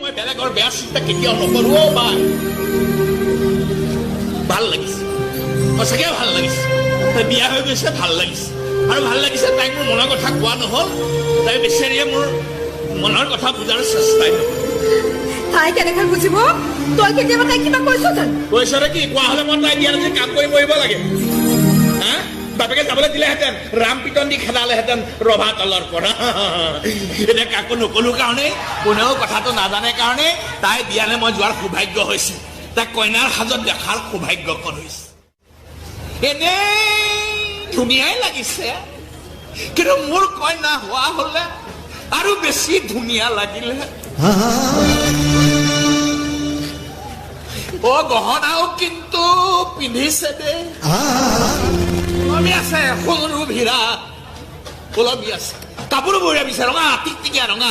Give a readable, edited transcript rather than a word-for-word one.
মই বেলেগৰ বেয়া চিন্তা কেতিয়াও নকৰো অ' বাই। ভাল লাগিছে, সঁচাকে ভাল লাগিছে। তাই বিয়া হৈ গৈছে, ভাল লাগিছে। আৰু ভাল লাগিছে তাইক মোৰ মনৰ কথা কোৱা নহ'ল। তাই বেচেৰিয়ে মোৰ মনৰ কথা বুজাৰ চেষ্টাই নকৰে। তাই কেনেকৈ বুজিব? তই কেতিয়াবা তাই কিবা কৈছ জানো? কৈছ কি? কোৱা হ'লে মই তাই বিয়াত যে কাম কৰি মৰিব লাগে। হা, বাপেকে যাবলৈ দিলেহেঁতেন, ৰাম পিতন দি খেদালেহেঁতেন ৰভা তলৰ পৰা। এতিয়া কাকো নকলো কাৰণে, কোনেও কথাটো নাজানে কাৰণে তাই বিয়ালে মই যোৱাৰ সৌভাগ্য হৈছে। তাইক কইনাৰ সাজত দেখাৰ সৌভাগ্যকণ হৈছে। এনেই ধুনীয়াই লাগিছে, কিন্তু মোৰ কইনা হোৱা হলে আৰু বেছি ধুনীয়া লাগিলে। অ গহনাও কিন্তু পিন্ধিছে দেই, কমি আছে সোণৰু ভিৰা ওলমি আছে, কাপোৰো বঢ়িয়া পিছে ৰঙা টিকটিকীয়া ৰঙা।